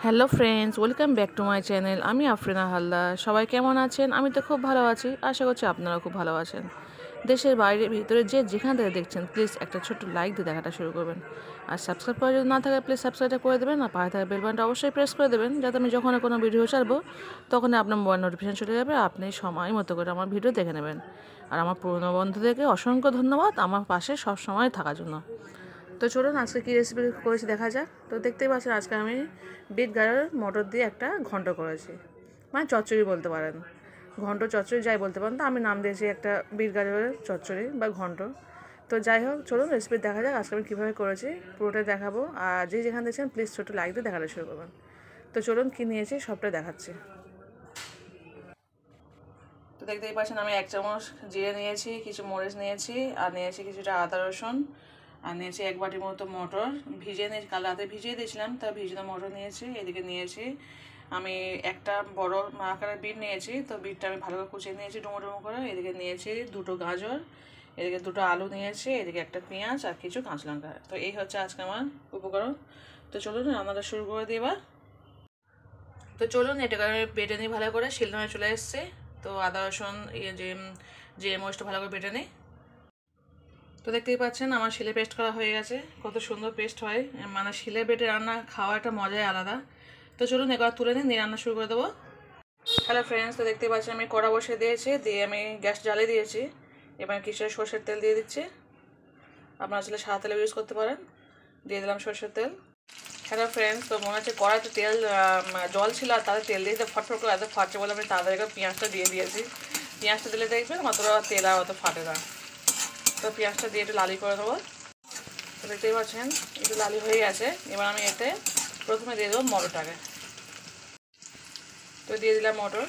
Hello friends, welcome back to my channel. আমি আফরিনা হালদার। সবাই কেমন আছেন? আমি তো খুব ভালো আছি, আশা করছি আপনারা খুব ভালো আছেন। দেশের বাইরে ভিতরে যে যেখান থেকে দেখছেন, প্লিজ একটা ছোট্ট লাইক দিয়ে দেখাটা শুরু করবেন। আর সাবস্ক্রাইব করা যদি না থাকে, প্লিজ সাবস্ক্রাইবটা করে দেবেন। আর পাশে থাকা বেল বাটনটা অবশ্যই প্রেস করে দেবেন, যাতে আমি যখন কোনো ভিডিও ছাড়বো তখন আপনার মোবাইল নোটিফিকেশন চলে যাবে, আপনি সময় মতো করে আমার ভিডিও দেখে নেবেন। আর আমার পুরনো বন্ধুদেরকে অসংখ্য ধন্যবাদ আমার পাশে সব সময় থাকার জন্য। তো চলুন আজকে কী রেসিপি করেছি দেখা যাক। তো দেখতেই পাচ্ছেন আজকে আমি বিট গাজর মটর দিয়ে একটা ঘন্ট করেছি, মানে চচ্চড়ি বলতে পারেন, ঘন্ট চচ্চড়ি যাই বলতে পারেন। তো আমি নাম দিয়েছি একটা বিট গাজরের চচ্চড়ি বা ঘন্ট। তো যাই হোক, চলুন রেসিপি দেখা যাক আজকে আমি কীভাবে করেছি, পুরোটাই দেখাবো। আর যেখানে দেখছেন প্লিজ ছোটো লাইক দিয়ে দেখাটা শুরু করবেন। তো চলুন কী নিয়েছি সবটাই দেখাচ্ছি। তো দেখতেই পাচ্ছেন আমি 1 চামচ জিরে নিয়েছি, কিছু মরিচ নিয়েছি, আর নিয়েছি কিছুটা আদা রসুন, আর নিয়েছি 1 বাটির মতো মটর ভিজিয়ে নিয়েছি, কাল রাতে ভিজিয়ে দিয়েছিলাম, তা ভিজানো মটর নিয়েছি। এদিকে নিয়েছি আমি একটা বড় আকারের বিট নিয়েছি, তো বিটটা আমি ভালো করে কুচিয়ে নিয়েছি ডুমো ডুমো করে। এদিকে নিয়েছি 2টো গাজর, এদিকে 2টো আলু নিয়েছি, এদিকে একটা পেঁয়াজ আর কিছু কাঁচা লঙ্কা। তো এই হচ্ছে আজকে আমার উপকরণ। তো চলুন রান্নাটা শুরু করে দিই এবার। তো চলুন এটাকে আমি বেটে নিই ভালো করে, শিলনোড়ায় চলে এসছে। তো আদা রসুন যে মরিচটা ভালো করে বেটে নিই। তো দেখতেই পাচ্ছেন আমার শিলে পেস্ট করা হয়ে গেছে, কত সুন্দর পেস্ট হয়, মানে শিলে বেটে রান্না খাওয়া একটা মজাই আলাদা। তো চলুন এবার তুলে নিয়ে রান্না শুরু করে দেবো। হ্যালো ফ্রেন্ডস, তো দেখতেই পাচ্ছেন আমি কড়া বসিয়ে দিয়েছি, দিয়ে আমি গ্যাস জ্বালিয়ে দিয়েছি। এবার কিছুটা সরষের তেল দিয়ে দিচ্ছি, আপনারা চাইলে সাদা তেল ইউজ করতে পারেন। দিয়ে দিলাম সরষের তেল। হ্যালো ফ্রেন্ডস, তো মনে হচ্ছে কড়াইতে তেল জল ছিল, আর তাদের তেল দিয়ে ফটফট করে এত ফাটছে বলে আমি তাদেরকে পেঁয়াজটা দিয়ে দিয়েছি। পেঁয়াজটা দিলে দেখবেন অতটা তেল আর অত ফাটে না। তো পেঁয়াজটা দিয়ে একটু লালি করে দেবো। তো দেখতেই পাচ্ছেন একটু লালি হয়ে গেছে। এবার আমি এতে প্রথমে দিয়ে দেবো মটরটাকে। তো দিয়ে দিলাম মটর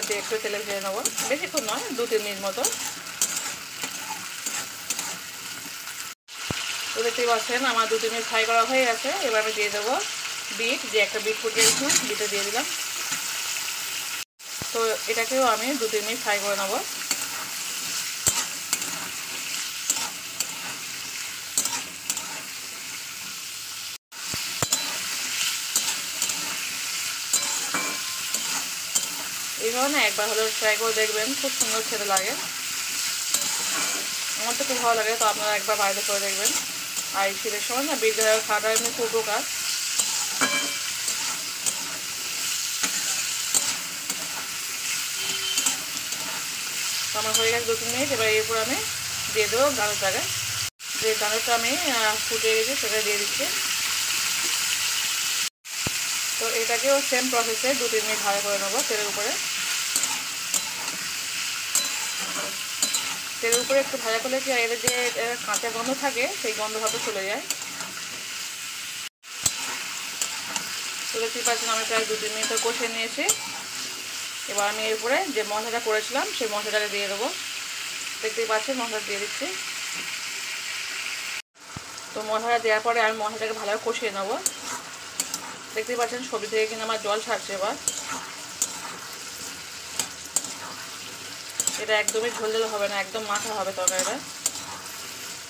দিয়ে একটু তেলে ভেজে নেবো, বেশিক্ষণ নয়, 2-3 মিনিট মতো। তো দেখতেই পাচ্ছেন আমার 2-3 মিনিট ফ্রাই করা হয়ে গেছে। এবার আমি দিয়ে দেবো বিট, যে একটা বিট ফুটিয়ে দিয়েছিলাম, বিটে দিয়ে দিলাম। তো এটাকেও আমি 2-3 মিনিট ফ্রাই করে নেবো। এইভাবে না একবার হলেও ট্রাই করে দেখবেন, খুব সুন্দর খেতে লাগে, আমার তো খুব ভালো লাগে। তো আপনারা একবার বাড়িতে করে দেখবেন। আর এই শীতের সময় না বিট গাজর খাওয়াটা এমনি খুব উপকার। তো আমার হয়ে গেছে 2-3 মিনিট। এবার এরপর আমি দিয়ে দেবো গাজরটাকে, যে গাজরটা আমি ফুটিয়ে গেছি সেটা দিয়ে দিচ্ছি। তো এটাকেও সেম প্রসেসে 2-3 মিনিট ভালো করে নেবো তেলের উপরে। তেলের উপরে একটু ভাজা করলে কি এর যে কাঁচা গন্ধ থাকে সেই গন্ধ হয়তো চলে যায়। তো দেখতেই পাচ্ছেন আমি প্রায় 2-3 মিনিট কষিয়ে নিয়েছি। এবার আমি এর উপরে যে মশলাটা করেছিলাম সেই মশলাটাকে দিয়ে দেবো। দেখতেই পাচ্ছেন মশলা দিয়ে দিচ্ছি। তো মশলাটা দেওয়ার পরে আমি মশলাটাকে ভালোভাবে কষিয়ে নেবো। দেখতেই পাচ্ছেন সবজি থেকে কিন্তু আমার জল ছাড়ছে। এবার এটা একদমই ঝোল ঝোল হবে না, একদম মাখা হবে তরকারিটা।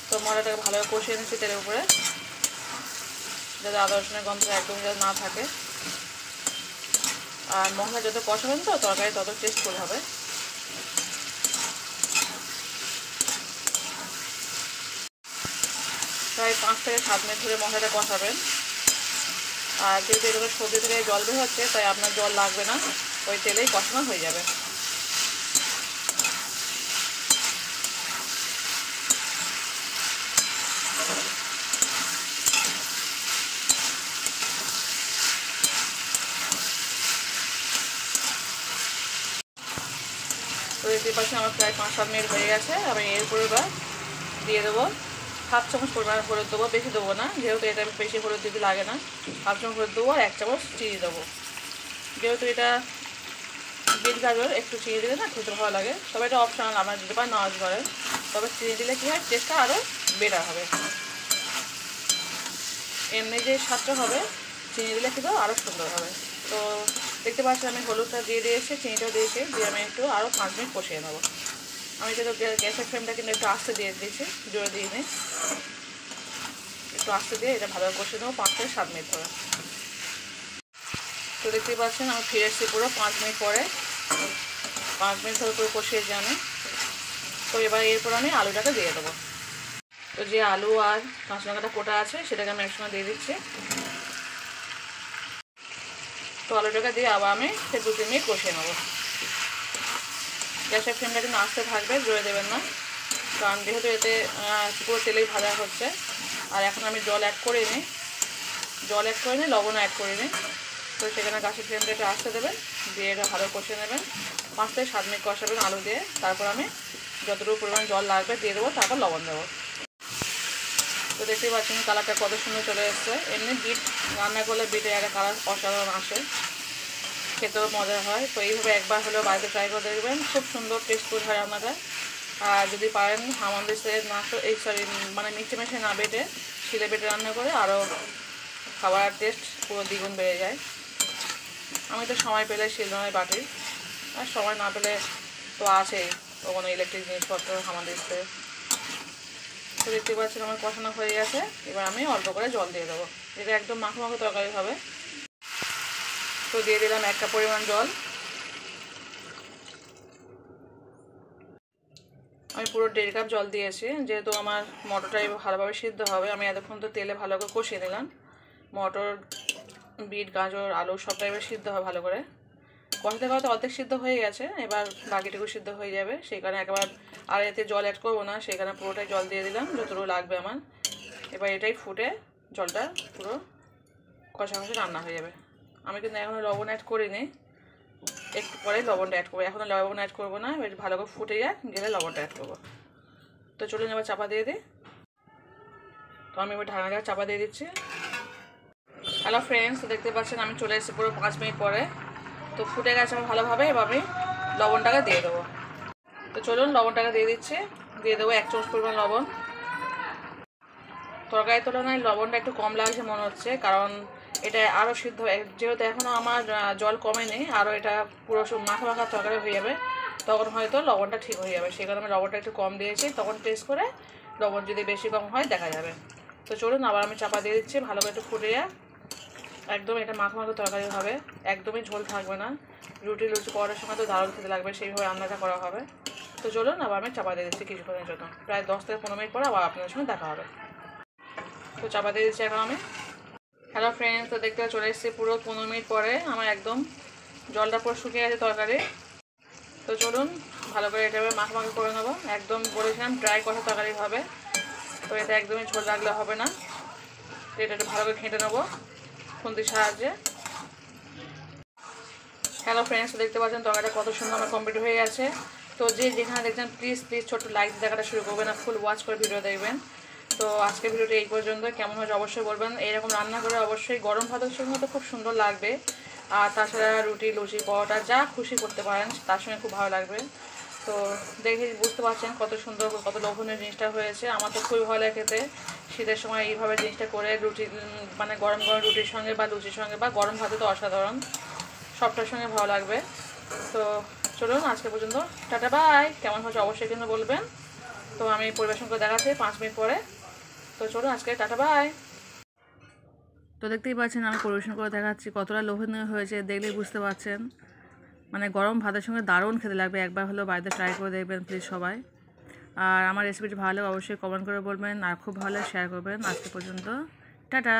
তো মশলাটাকে ভালোভাবে কষিয়ে নিচ্ছি তেলের উপরে, যাতে আদা রসুনের গন্ধটা একদম যাতে না থাকে। আর মশলা যত কষাবেন তো তরকারি তত টেস্টফুল হবে। প্রায় 5-7 মিনিট ধরে মশলাটা কষাবেন। আর যেহেতু এগুলো সবজি থেকে জল বের হচ্ছে, তাই আপনার জল লাগবে না, ওই তেলেই কষানো হয়ে যাবে। তো দেখতে পাচ্ছি আমার প্রায় 5-7 মিনিট হয়ে গেছে। আমি এরপরে এবার দিয়ে দেবো 1/2 চামচ পরিমাণ হলুদ দেবো, বেশি দেবো না, যেহেতু এটা বেশি হলুদ দিতে লাগে না। 1/2 চামচ হলুদ দেবো, আর 1 চামচ চিনি দেবো। যেহেতু এটা বিট গাজর, একটু চিনি দিলে না খেতে ভালো লাগে। তবে এটা অপশনাল, আপনারা দিতে পারেন নাও দিতে পারেন। তবে চিনি দিলে কী হয়, টেস্টটা আরও বেটার হবে। এমনি যে স্বাদটা হবে চিনি দিলে খেতেও আরও সুন্দর হবে। তো দেখতে পাচ্ছি আমি হলুদটা দিয়ে দিয়েছি, চিনিটাও দিয়েছি, দিয়ে আমি একটু আরও 5 মিনিট কষিয়ে নেবো। আমি কিন্তু গ্যাসের ফ্লেমটা কিন্তু একটু আস্তে দিয়ে দিয়েছি, জোরে দিয়ে নিই। একটু আস্তে দিয়ে এটা ভালো কষে দেবো 5 থেকে 7 মিনিট ধরে। তো দেখতেই পাচ্ছেন আমি ফিরে এসেছি পুরো 5 মিনিট পরে। 5 মিনিট ধরে পুরো কষিয়েছি আমি। তো এবার এরপর আমি আলুটাকে দিয়ে দেবো। তো যে আলু আর কাঁচা লঙ্কাটা কোটা আছে সেটাকে আমি একসঙ্গে দিয়ে দিচ্ছি। তো আলুটাকে দিয়ে আবার আমি 2-3 মিনিট কষিয়ে নেবো। গ্যাসের ফ্লেমটা কিন্তু আস্তে থাকবে, জোরে দেবেন না, কারণ যেহেতু এতে পুরো তেলেই ভাজা হচ্ছে। আর এখন আমি জল অ্যাড করিনি, লবণও অ্যাড করিনি। তো সেখানে গ্যাসের ফ্লেমটা একটু আস্তে দেবেন, দিয়ে এটা ভালো কষিয়ে নেবেন। 5 থেকে 7 মিনিট কষাবেন আলু দিয়ে। তারপর আমি যতটুকু পরিমাণ জল লাগবে দিয়ে দেবো, তারপর লবণ দেবো। তো দেখতেই পাচ্ছেন কালারটা কত সুন্দর চলে এসছে। এমনি বিট রান্না করলে বিটের একটা কালার অসাধারণ আসে, খেতেও মজা হয়। তো এইভাবে একবার হলেও বাড়িতে ট্রাই করে দেখবেন, খুব সুন্দর টেস্টফুল হয় রান্নাটা। আর যদি পারেন হামানদিস্তায় না মানে মিক্সি মেশে না বেটে শিলে বেটে রান্না করে আরও খাবারের টেস্ট পুরো দ্বিগুণ বেড়ে যায়। আমি তো সময় পেলে শিলনোড়ায় বাটি, আর সময় না পেলে তো আছেই কোনো ইলেকট্রিক জিনিসপত্র হামানদিস্তায়। তো দেখতে পাচ্ছেন আমার কষানো হয়ে গেছে। এবার আমি অল্প করে জল দিয়ে দেবো, এটা একদম মাখো মাখো তরকারি হবে। তো দিয়ে দিলাম 1 কাপ পরিমাণ জল। আমি পুরো 1.5 কাপ জল দিয়েছি, যেহেতু আমার মটরটা ভালোভাবে সিদ্ধ হবে। আমি এতক্ষণ তো তেলে ভালো করে কষিয়ে দিলাম। মটর, বিট, গাজর, আলু সবটা এবার সিদ্ধ হয় ভালো করে। কষাতে কষাতে অর্ধেক সিদ্ধ হয়ে গেছে, এবার বাকিটুকু সিদ্ধ হয়ে যাবে। সেই কারণে একবার আর এতে জল অ্যাড করবো না, সেই কারণে পুরোটাই জল দিয়ে দিলাম যতটুকু লাগবে আমার। এবার এটাই ফুটে জলটা পুরো কষা কষা রান্না হয়ে যাবে। আমি কিন্তু এখনও লবণ অ্যাড করিনি, একটু পরে লবণটা অ্যাড করবো। এখনও লবণ অ্যাড করবো না, এবার ভালো করে ফুটে গেলে লবণটা অ্যাড করবো। তো চলুন এবার চাপা দিয়ে দিই। তো আমি এবার ঢাকনাটা চাপা দিয়ে দিচ্ছি। হ্যালো ফ্রেন্ডস, তো দেখতে পাচ্ছেন আমি চলে এসেছি পুরো 5 মিনিট পরে। তো ফুটে গেছে আমার ভালোভাবে। এবার আমি লবণটাকে দিয়ে দেবো। তো চলুন লবণটাকে দিয়ে দিচ্ছি। দিয়ে দেবো 1 চামচ পরিমাণ লবণ। তরকারির তুলনায় লবণটা একটু কম লাগছে মনে হচ্ছে, কারণ এটা আরও সিদ্ধ, যেহেতু এখনও আমার জল কমেনি, আরও এটা পুরো মাখা মাখা তরকারি হয়ে যাবে, তখন হয়তো লবণটা ঠিক হয়ে যাবে। সেই কারণে আমি লবণটা একটু কম দিয়েছি, তখন টেস্ট করে লবণ যদি বেশি কম হয় দেখা যাবে। তো চলুন আবার আমি চাপা দিয়ে দিচ্ছি, ভালো করে একটু ফুটে একদম এটা মাখা মাখা তরকারি হবে, একদমই ঝোল থাকবে না। রুটি লুচি পরোটার সময় তো দারুণ খেতে লাগবে, সেইভাবে রান্নাটা করা হবে। তো চলুন আবার আমি চাপা দিয়ে দিচ্ছি কিছুক্ষণের জন্য, প্রায় 10 থেকে 15 মিনিট পর আবার আপনাদের সঙ্গে দেখা হবে। তো চাপা দিয়ে দিচ্ছি এখন আমি। হ্যালো ফ্রেন্ডস, তো দেখতে চলে এসেছি পুরো 15 মিনিট পরে। আমার একদম জলটা পুরো শুকিয়ে গেছে তরকারি। তো চলুন ভালো করে এটা মাখা মাখা করে নেবো। একদম বলেছিলাম ড্রাই কষা তরকারি হবে, তো এটা একদমই ঝোল রাখলে হবে না। তো এটা একটু ভালো করে ঘেঁটে নেবো খুন্তির সাহায্যে। হ্যালো ফ্রেন্ডস, দেখতে পাচ্ছেন তরকারিটা কত সুন্দর আমার কমপ্লিট হয়ে গেছে। তো যে যেখানে দেখছেন প্লিজ ছোট্ট লাইক দেখাটা শুরু করবেন, না ফুল ওয়াচ করে ভিডিও দেখবেন। তো আজকের ভিডিওটা এই পর্যন্ত। কেমন হয়েছে অবশ্যই বলবেন। এইরকম রান্না করে অবশ্যই গরম ভাতের সঙ্গে তো খুব সুন্দর লাগবে, আর তাছাড়া রুটি লুচি পরোটা যা খুশি করতে পারেন তার সঙ্গে খুব ভালো লাগবে। তো দেখে বুঝতে পারছেন কত সুন্দর কত লোভনীয় জিনিসটা হয়েছে। আমার তো খুবই ভালো লাগে খেতে। শীতের সময় এইভাবে জিনিসটা করে রুটি মানে গরম গরম রুটির সঙ্গে বা লুচির সঙ্গে বা গরম ভাতে তো অসাধারণ, সবটার সঙ্গে ভালো লাগবে। তো চলুন আজকে পর্যন্ত, টাটা বাই। কেমন হচ্ছে অবশ্যই কিন্তু বলবেন। তো আমি পরিবেশন করে দেখাচ্ছি 5 মিনিট পরে। তো চলুন আজকে টাটা বাই। তো দেখতেই পাচ্ছেন আমি পরিবেশন করে দেখাচ্ছি কতটা লোভনীয় হয়েছে, দেখলেই বুঝতে পারছেন। মানে গরম ভাতের সঙ্গে দারুণ খেতে লাগবে, একবার হলেও বাড়িতে ট্রাই করে দেখবেন প্লিজ সবাই। আর আমার রেসিপিটি ভালো অবশ্যই কমেন্ট করে বলবেন, আর খুব ভালো শেয়ার করবেন। আজকে পর্যন্ত টাটা।